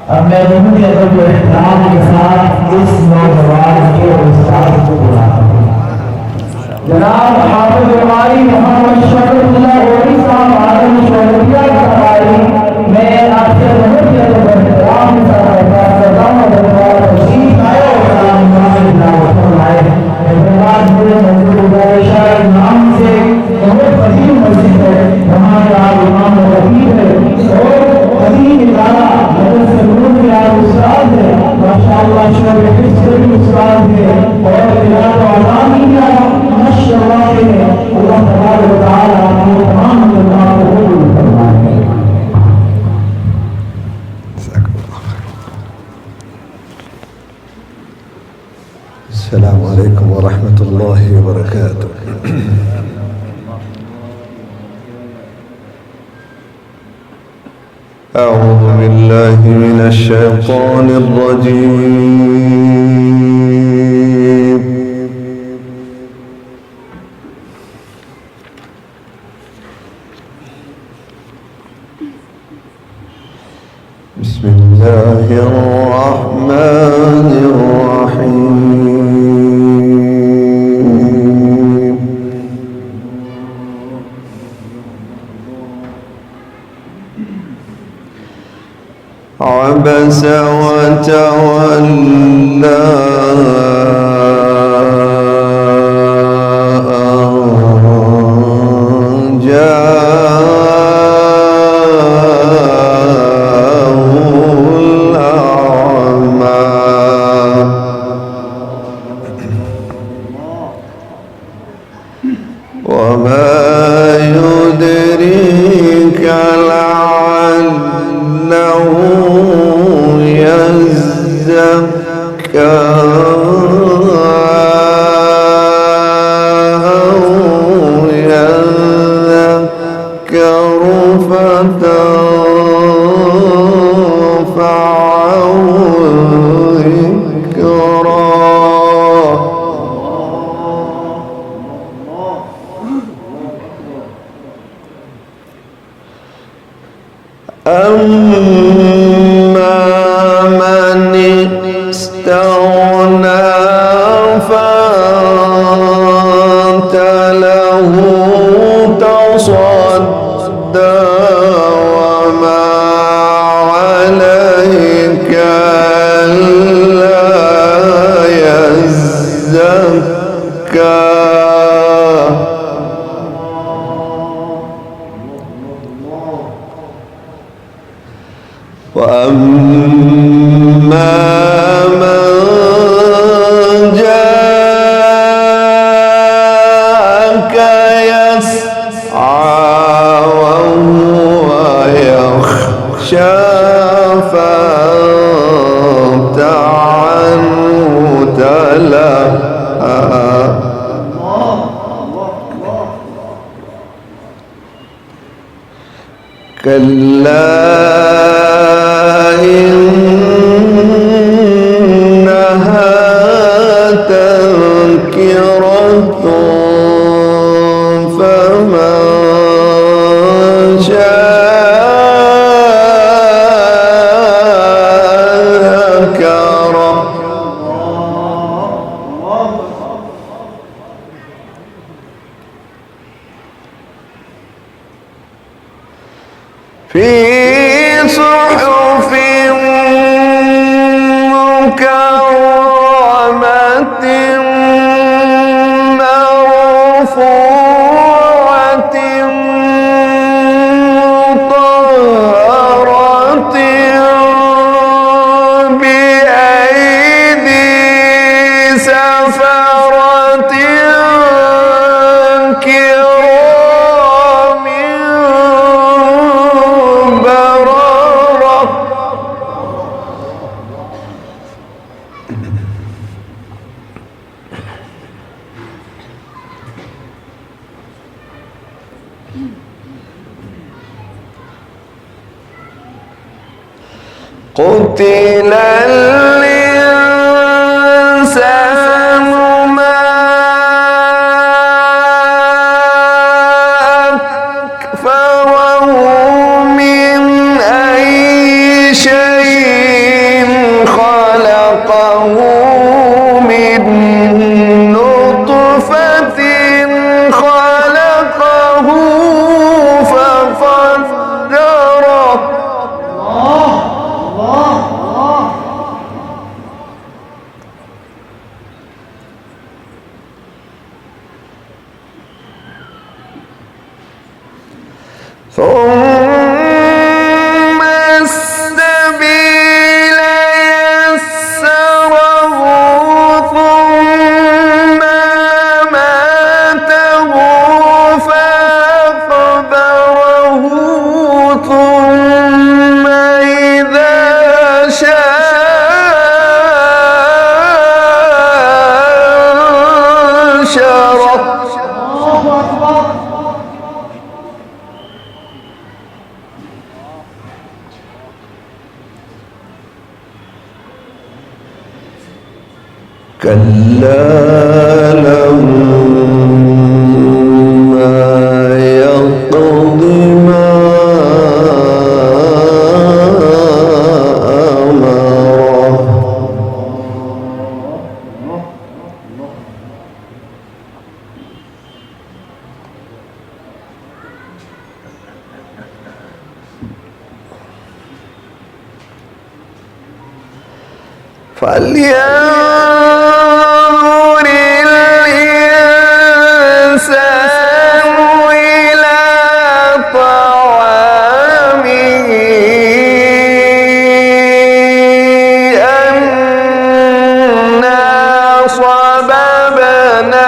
अब मैं बहुत ही अदब और एहतराम के साथ इस नौजवान के उस्ताद को बुलाता हूँ। जनाब हाफिज हमारी मोहम्मद शफीउल्लाह गोरी साहब आलम शौकतिया हमारी, मैं आपसे बहुत ही अदब और एहतराम के साथ बर्खास्त करता हूँ। दरबार तशरीफ आए और हैदराबाद में मस्जिद गुजारिशा नाम से बहुत कदीम मस्जिद है, वहाँ के आप इमाम खतीब है और कदीम इदारा मदरसा नूर के आप उस्ताद है, माशाअल्लाह शोबे हिफ्ज़ के भी उस्ताद है और तिलावत व अज़ानिया माशाअल्लाह है। अल्लाह तबारक व तआला आपको तमाम दुआ कबूल फरमाए। अस्सलामु अलैकुम व रहमतुल्लाहि व बरकातुह। أعوذ بالله من الشيطان الرجيم. بسم الله الرحمن الرحيم. عبس وتولى أن جاءه الأعمى وما يدريك لعله يزكى أو يذكر فتنفعه الذكرى. أما من استغنى فأنت له تصدى وما عليك ألا يزكى. وأما من جاءك يسعى وهو يخشى فأنت عنه تلهى. كلا إنها تذكرة فمن شاء ذكره. في صحف مكرمة مرفوعة مطهرة بأيدي سفرة كرام بررة. قتل الإنسان ما أكفره من أي شيء كلا لما يقض ما أمره فلينظر الإنسان إلى طعامه أنا صببنا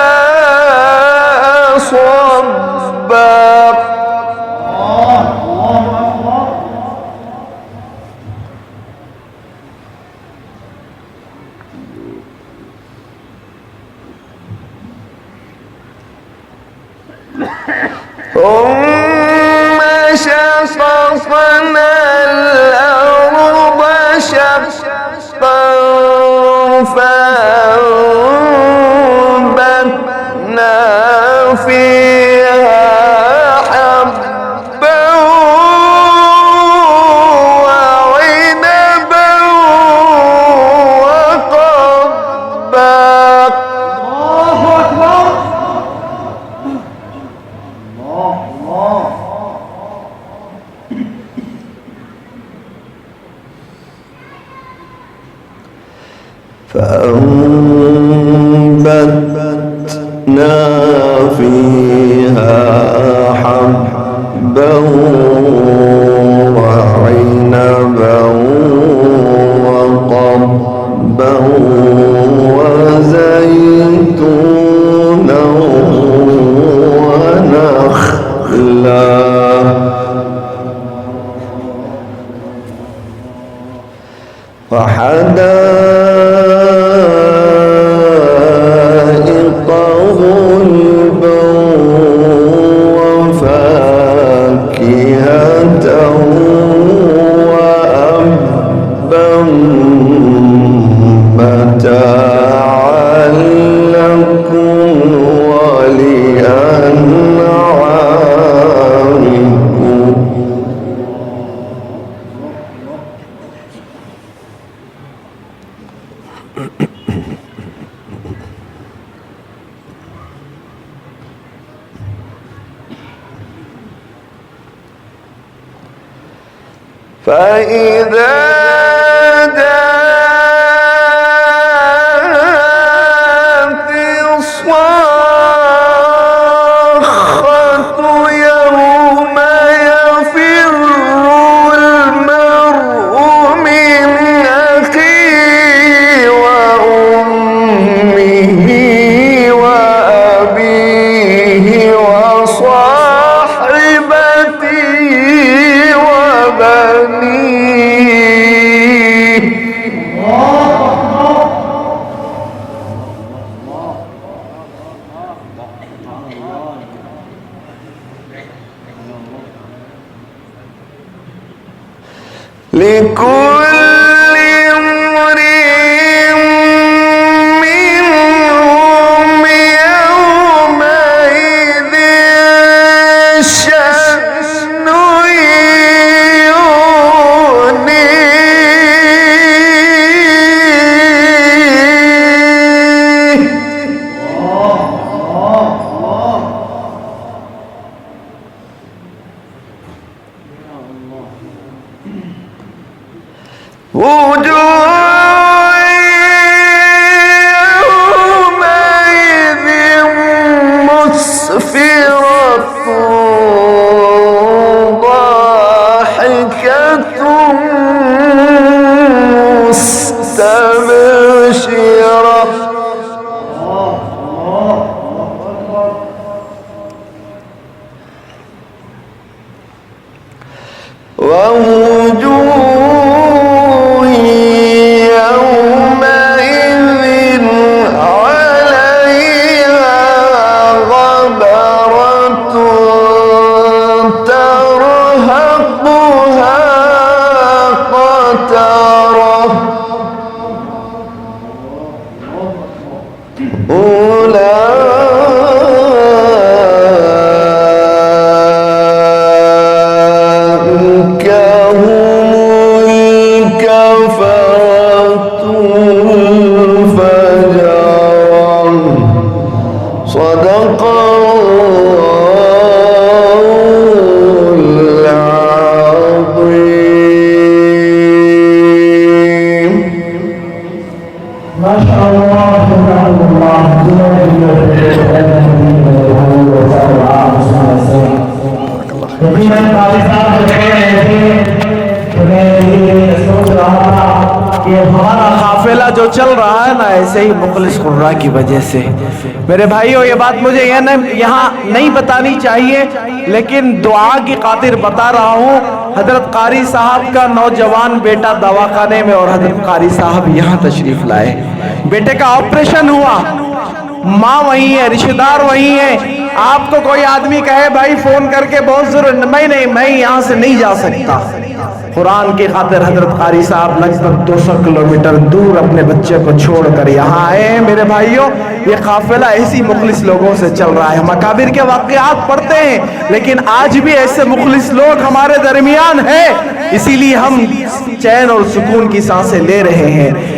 الماء صبا ثم شققنا الأرض شقا فأنبتنا فيها حبا وعنبا وقضبا فأنبتنا فيها حبا وعنبا وقضبا وزيتونا ونخلا وحدائق غلبا وفاكهة وأبا متاعا لكم ولأنعامكم فإذا جاءت الصاخة يوم يفر المرء من أخيه وأمه وأبيه وصاحبته وبنيه لكل امرئ منهم يومئذ شأن وجوه يومئذ مسفرة ضاحكة مستبشرة ووجوه यकीनन कारी साहब जब कह रहे थे तो मैं ये सोच रहा था कि हमारा काफिला जो चल रहा है ना ऐसे ही मुखलिस कुर्रा की वजह से। मेरे भाइयों ये बात मुझे यहाँ नहीं बतानी चाहिए, लेकिन दुआ की खातिर बता रहा हूँ। हजरत कारी साहब का नौजवान बेटा दवाखाने में और हजरत कारी साहब यहाँ तशरीफ लाए। बेटे का ऑपरेशन हुआ, माँ वहीं है, रिश्तेदार वहीं है। आपको कोई आदमी कहे भाई फोन करके बहुत जरूर, मैं यहाँ से नहीं जा सकता। कुरान की खातिर हजरत कारी साहब लगभग 200 किलोमीटर दूर अपने बच्चे को छोड़कर यहाँ आए हैं। मेरे भाइयों ये काफिला ऐसी मुखलिस लोगों से चल रहा है। हम अकाबिर के वाक़यात पढ़ते हैं, लेकिन आज भी ऐसे मुखलिस लोग हमारे दरमियान हैं, इसीलिए हम चैन और सुकून की सांसें ले रहे हैं।